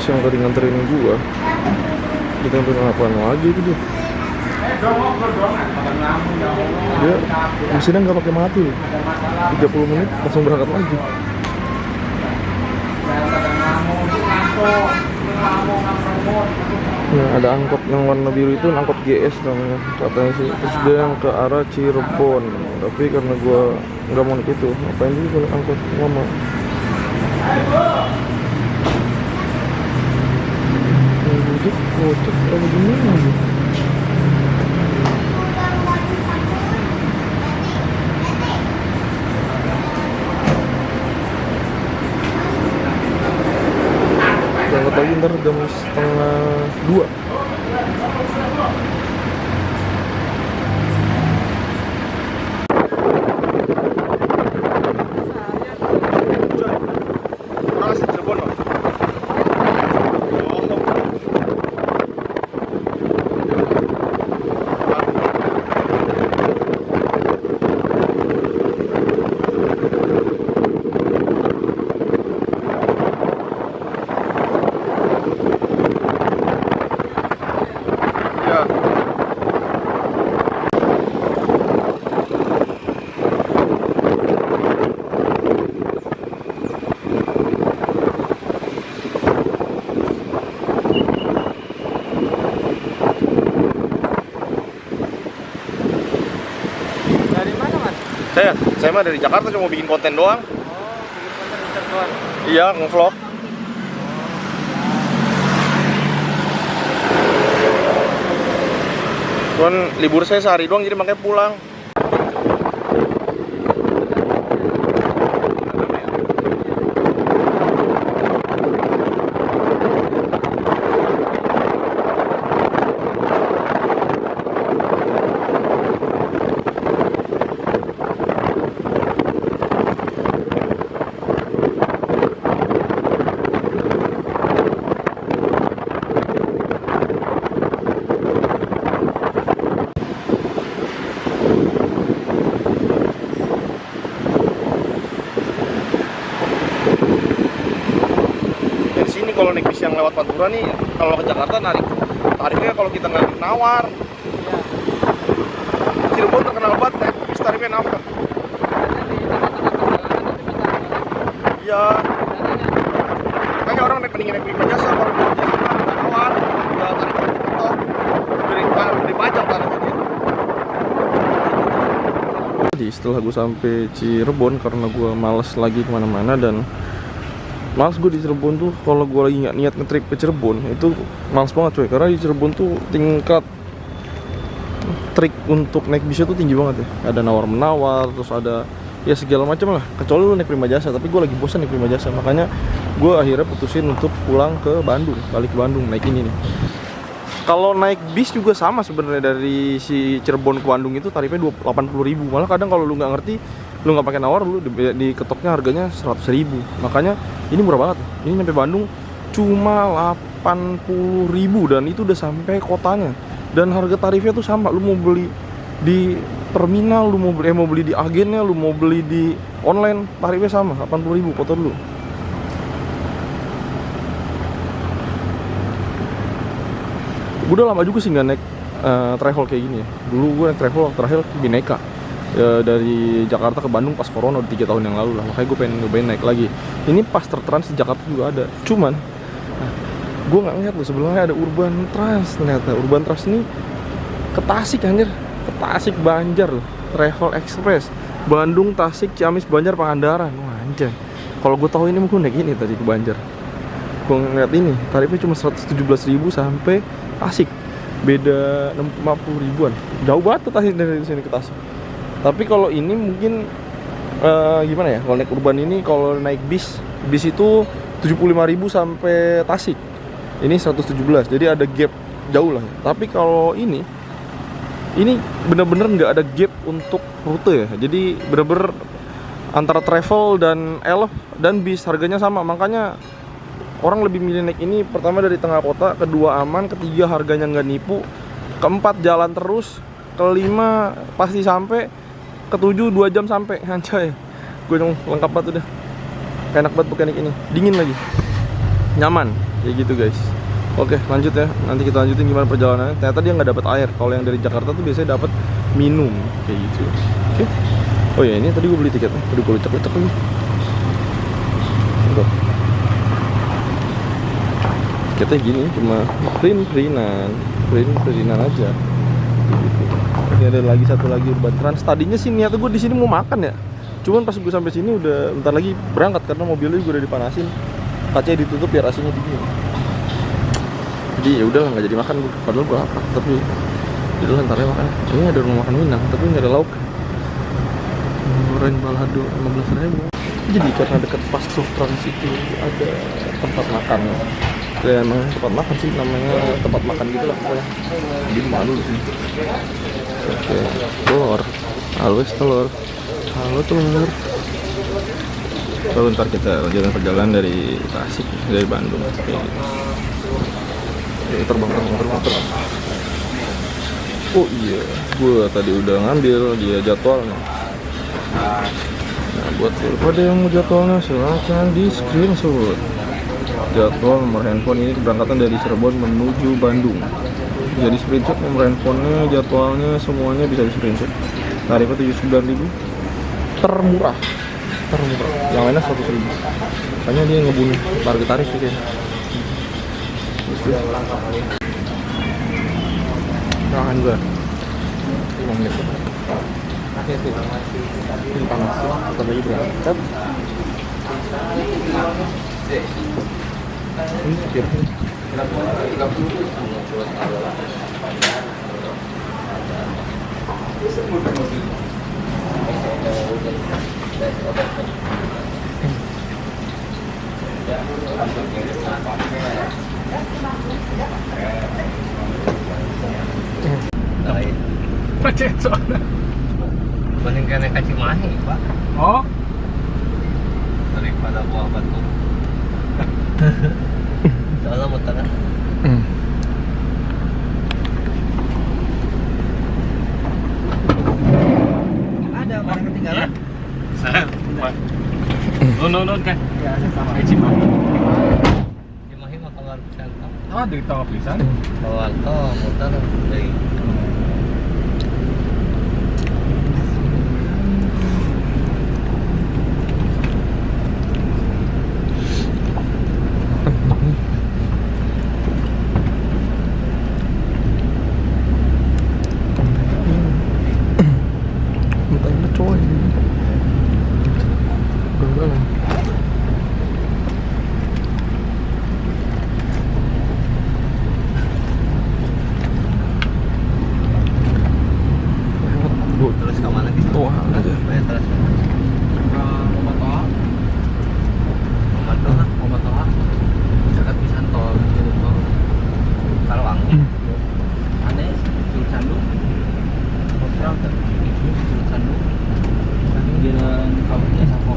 yang tadi nganterin gua. Kita nganterin apaan lagi itu dia? Dia mesinnya nggak pakai mati loh. 30 menit langsung berangkat lagi. Nah, ada angkot yang warna biru itu angkot GS namanya katanya sih. Terus dia yang ke arah Cirebon. Tapi karena gua nggak mau naik itu, ngapain dulu kalau angkot lama. Ini kocak kalau gini aja. Berangkat lagi ntar jam 1:30. Saya mah dari Jakarta cuma bikin konten doang. Oh, bikin konten di Cirebon. Iya, nge-vlog. Cuman libur saya sehari doang jadi makanya pulang. Kalau naik bis yang lewat Pantura nih, kalau ke Jakarta tarifnya kalau kita nggak nawar. Iya. Cirebon terkenal banget naik bis tarifnya nawar. Iya. Makanya orang mendingin naik Prima Jasa kalau Prima Jasa nggak nawar, nggak tarif top, beri pajak tarifnya. Jadi setelah gue sampai Cirebon karena gue males lagi kemana-mana dan males gue di Cirebon tuh, kalau gue lagi nggak niat ngetrip ke Cirebon itu males banget coy, karena di Cirebon tuh tingkat trik untuk naik bisnya tuh tinggi banget ya. Ada nawar-menawar, terus ada ya segala macam lah, kecuali lu naik Prima Jasa. Tapi gue lagi bosan naik Prima Jasa, makanya gue akhirnya putusin untuk pulang ke Bandung, balik ke Bandung naik ini nih. Kalau naik bis juga sama sebenarnya, dari si Cirebon ke Bandung itu tarifnya 80.000. Malah kadang kalau lu nggak ngerti, lu nggak pakai nawar, lu di ketoknya harganya 100.000. Makanya ini murah banget. Ini nyampe Bandung cuma 80.000 dan itu udah sampai kotanya. Dan harga tarifnya tuh sama. Lu mau beli di terminal, lu mau beli di agennya, lu mau beli di online, tarifnya sama 80.000. Foto dulu. Gue udah lama juga sih nggak naik travel kayak gini ya. Dulu gue naik travel terakhir Bineka. Dari Jakarta ke Bandung pas corona udah 3 tahun yang lalu lah, makanya gue pengen nyobain naik lagi. Ini pas tertrans di Jakarta juga ada, cuman gue nggak ngeliat loh sebelumnya ada Urban Trans. Ternyata Urban Trans ini ke Tasik anjir, ke Tasik Banjar loh, Travel Express Bandung, Tasik, Ciamis, Banjar, Pangandaran. Wah anjay, kalau gue tahu ini mungkin naik ini tadi ke Banjar. Gue ngeliat ini tarifnya cuma 117.000 sampai Tasik, beda 50 ribuan, jauh banget tuh Tasik dari sini ke Tasik. Tapi kalau ini mungkin gimana ya, kalau naik Urban ini, kalau naik bis itu 75.000 sampai Tasik. Ini 117, jadi ada gap jauh lah. Tapi kalau ini bener-bener nggak ada gap untuk rute ya. Jadi bener-bener antara travel dan elf dan bis harganya sama. Makanya orang lebih milih naik ini. Pertama dari tengah kota, kedua aman, ketiga harganya nggak nipu, keempat jalan terus, kelima pasti sampai, ketujuh 2 jam sampai. Anjay, gue lengkap banget udah. Enak banget pakai naik ini, dingin lagi, nyaman. Kayak gitu guys. Oke, lanjut ya. Nanti kita lanjutin gimana perjalanannya. Ternyata dia nggak dapat air. Kalau yang dari Jakarta tuh biasanya dapat minum kayak gitu. Oke. Oh ya, ini tadi gue beli tiketnya. Tadi gue lecek-lecek lagi. Tiketnya gini, cuma print-printan aja. Gitu. Ini ada lagi satu lagi Urban Trans. Tadinya sih niatnya gue di sini mau makan ya. Cuman pas gue sampai sini udah bentar lagi berangkat karena mobilnya gue udah dipanasin. Kacanya ditutup biar AC-nya dingin. Jadi ya udah nggak jadi makan gue. Padahal gue lapar. Tapi udah ntar ya makan. Ini ada rumah makan Minang, tapi nggak ada lauk. Goreng balado 15.000. Jadi karena dekat pas Trans itu ada tempat makan. Ya emang tempat makan sih, namanya tempat makan gitu lah pokoknya. Di mana dulu sih? Oke, telur. Halo telur. Halo telur. Lalu ntar kita lanjutkan perjalanan dari Tasik, dari Bandung. Kayak gitu. Oke, terbang. Oh iya, gue tadi udah ngambil dia jadwalnya. Nah, buat pada yang mau jadwalnya silahkan di screenshot. Jadwal nomor handphone ini keberangkatan dari Cirebon menuju Bandung. Bisa di screenshot nomor handphonenya, jadwalnya, semuanya bisa di screenshot. Tarifnya 79.000, termurah. Yang lainnya 100.000. Makanya dia ngebunuh harga tarif sih kayaknya. Jangan gue 5 menit. Ini panas ya, tetap lagi berangkat. Ini setirnya. Macet soalnya. Bandingkan yang kacang mahi, Pak. Oh, Daripada buah batu. Soalnya mau tengah. Ada barang ketinggalan. saya. Non kan. Ya, sama Cimahi. Cimahi mah keluar pisan. Ah, di tengah pisan. Keluar tol muter dari terus ke mana gitu? Wah, aja. Terus Momatoa. Dekat pisan tol gitu tol. Karawang. Aneh, Curug Sandung. Hotel Curug Sandung. Jalan kampungnya Sapo.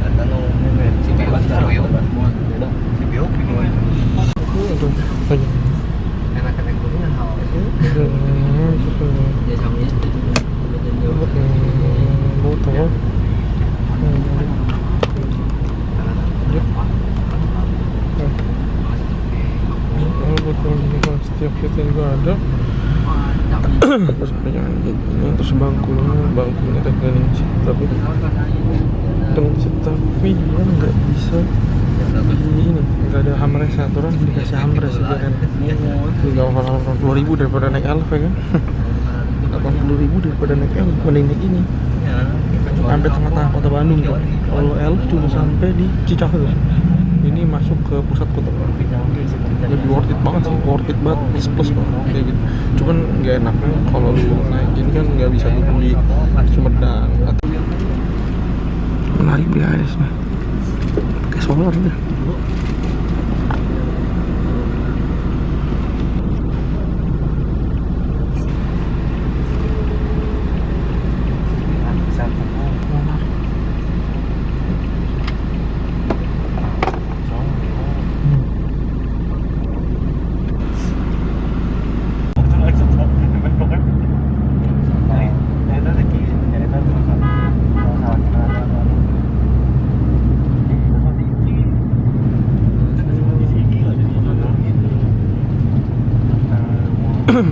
Data no Cibiu Cibiu. Cibiu bingung. Enak-enak dulunya hal itu. Ya samanya setiap kita juga ada. Terus jangan gini, terus bangkunya teknik tapi ya nggak bisa ini nggak ada hamres, aturan dikasih hamres aja kan. Tinggal 80.000 daripada naik Elf ya kan. 80.000 daripada naik Elf, mending naik ini sampai tengah-tengah kota Bandung kan. Kalau Elf cuma sampai di Cicahe, ini masuk ke pusat kota. Lebih worth it banget sih, worth it banget, plus banget kayak gitu. Cuman nggak enaknya kalau lu naik ini kan nggak bisa turun di Sumedang atau menarik guys, kayak solar udah. Cirebon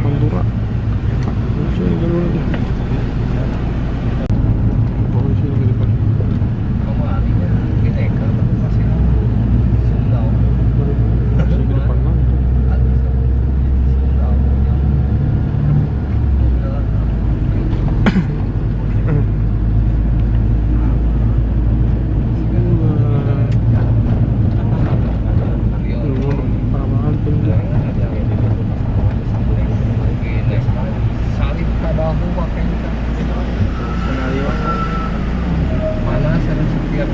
Pantura. Sini jalur aja. Polisi lagi depan. Kamu alihnya Bineka tapi masih Sundau. Masih di depan langsung. Sundau. Parah banget pindah. Salib padaku pakai mana sering setiap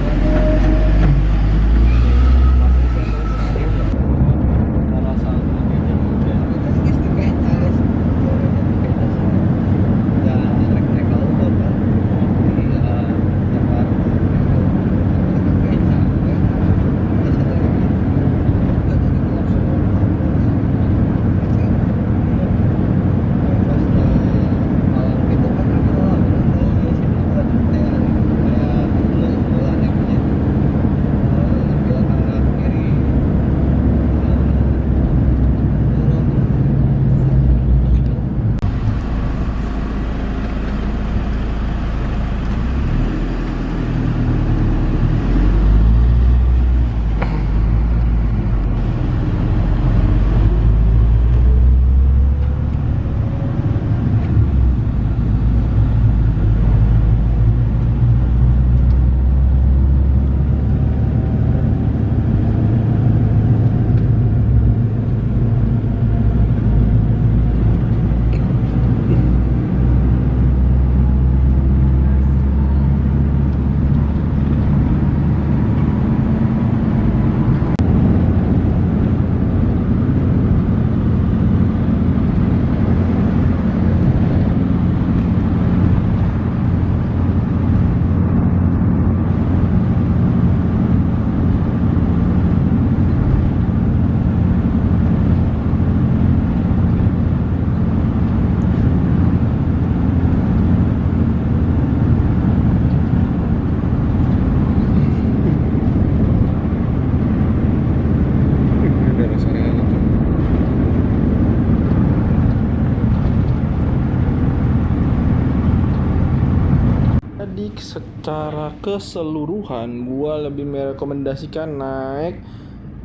Jadi secara keseluruhan gua lebih merekomendasikan naik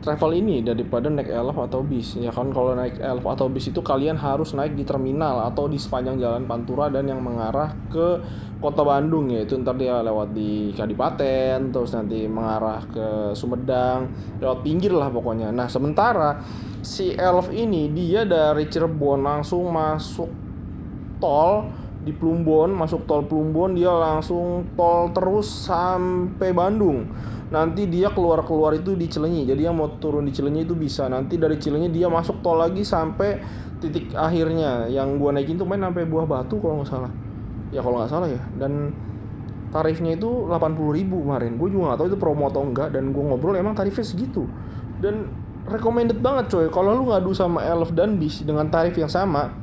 travel ini daripada naik ELF atau bis. Ya kan kalau naik ELF atau bis itu kalian harus naik di terminal atau di sepanjang jalan Pantura dan yang mengarah ke kota Bandung, yaitu ntar dia lewat di Kadipaten, terus nanti mengarah ke Sumedang, lewat pinggir lah pokoknya. Nah sementara si ELF ini dia dari Cirebon langsung masuk tol di Plumbon, masuk tol Plumbon, dia langsung tol terus sampai Bandung. Nanti dia keluar itu di Cileunyi. Jadi yang mau turun di Cileunyi itu bisa. Nanti dari Cileunyi dia masuk tol lagi sampai titik akhirnya. Yang gua naikin tuh main sampai Buah Batu kalau nggak salah. Ya kalau nggak salah ya. Dan tarifnya itu 80.000 kemarin. Gue juga nggak tahu itu promo atau enggak. Dan gue ngobrol emang tarifnya segitu. Dan recommended banget coy. Kalau lu ngadu sama ELF dan bis dengan tarif yang sama,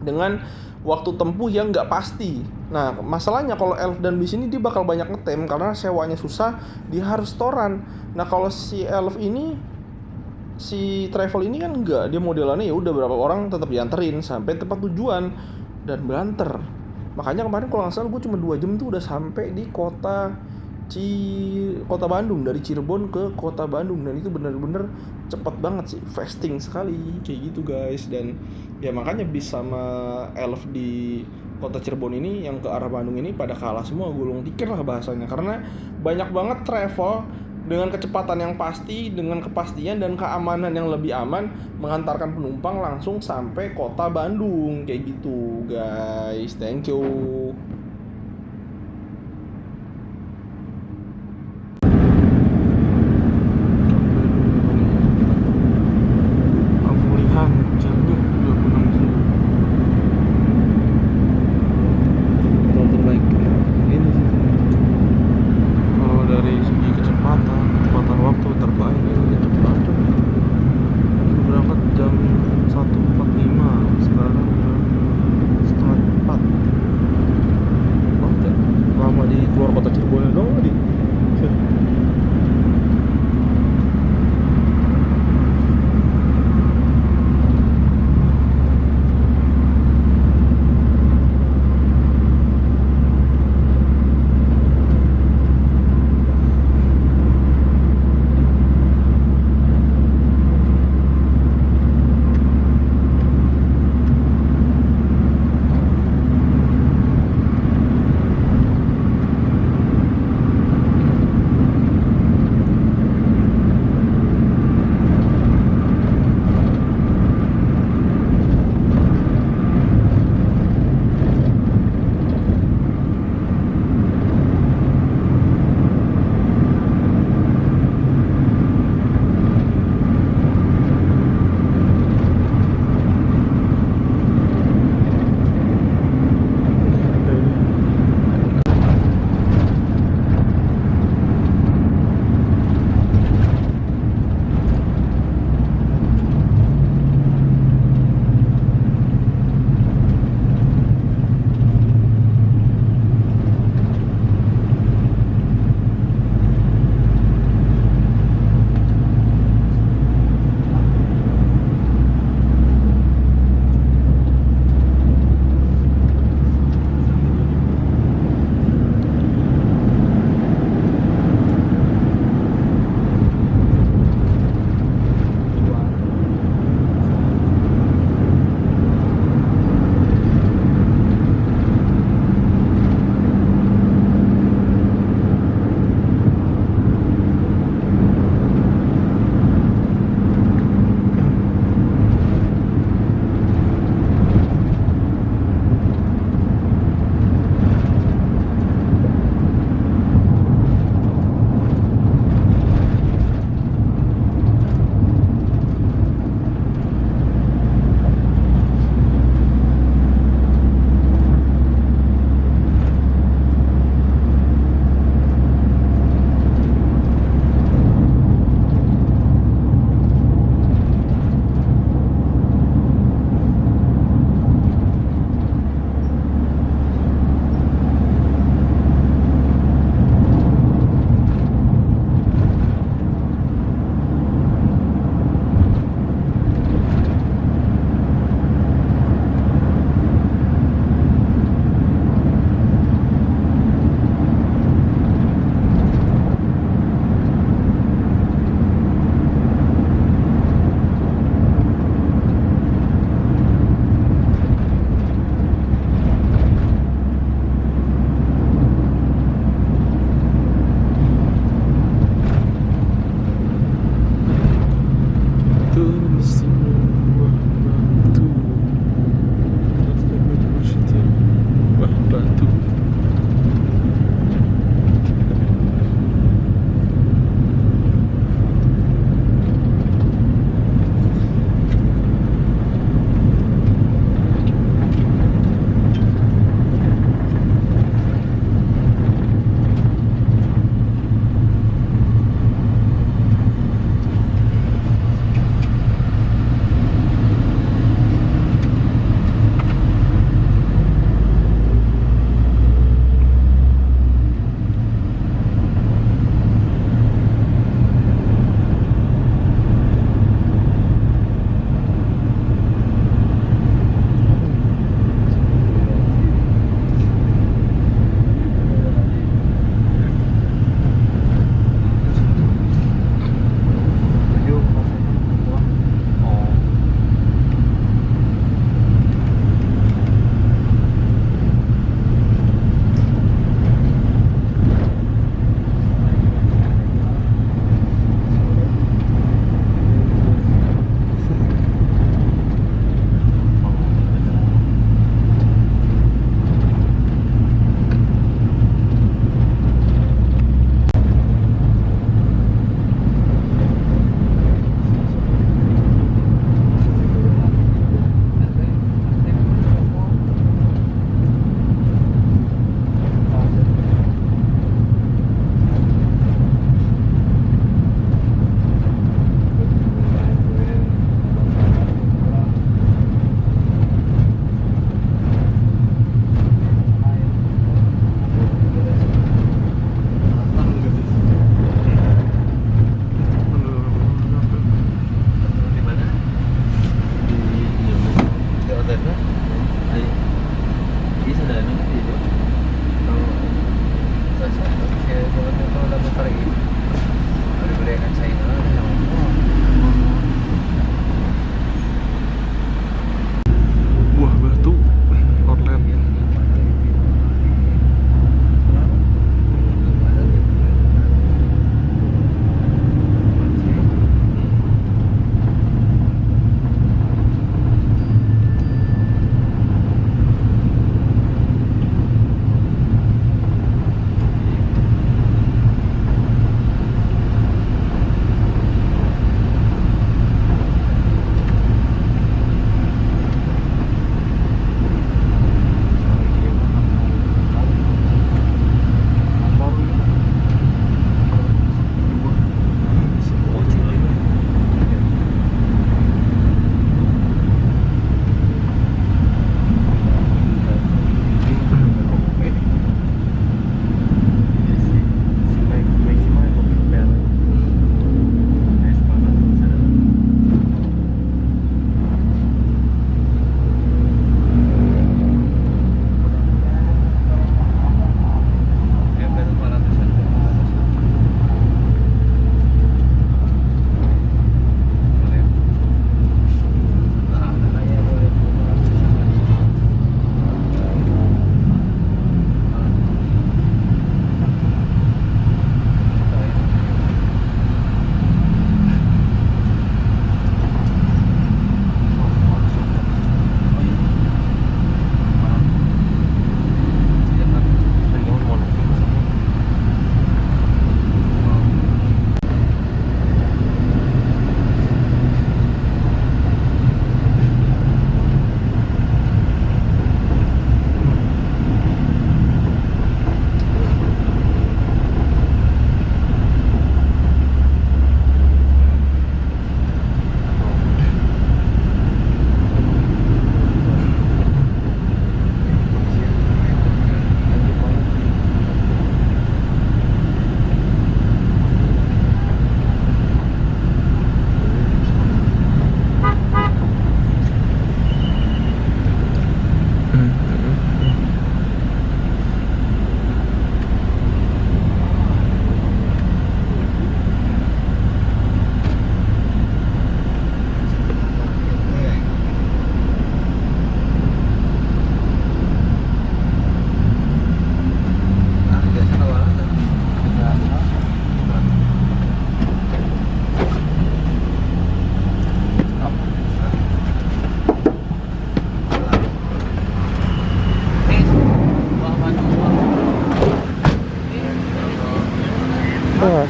dengan waktu tempuh yang nggak pasti. Nah masalahnya kalau ELF dan bis ini dia bakal banyak ngetem karena sewanya susah, dia harus toran. Nah kalau si ELF ini, si travel ini kan enggak, dia modelannya ya udah berapa orang tetap dianterin sampai tempat tujuan dan banter. Makanya kemarin kalau nggak salah gue cuma 2 jam tuh udah sampai di kota Bandung, dari Cirebon ke kota Bandung, dan itu bener-bener cepet banget sih, fasting sekali kayak gitu guys. Dan ya makanya bis sama ELF di kota Cirebon ini yang ke arah Bandung ini pada kalah semua, gulung tikar lah bahasanya, karena banyak banget travel dengan kecepatan yang pasti, dengan kepastian dan keamanan yang lebih aman, mengantarkan penumpang langsung sampai kota Bandung kayak gitu guys. Thank you.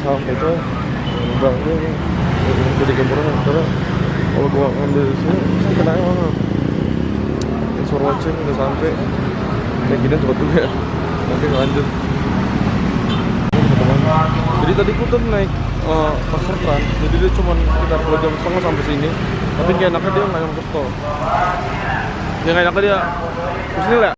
sampai itu bang ini jadi gambaran karena kalau gua ngambil di sini pasti kena banget. Thanks for watching, udah sampai kayak gini cepet juga ya. Oke lanjut. Jadi tadi gua tuh naik pasar Trans, jadi dia cuma sekitar 2 jam setengah sampai sini. Tapi kayak enaknya dia nggak masuk tol. Ya nggak enaknya dia, terus ini lah.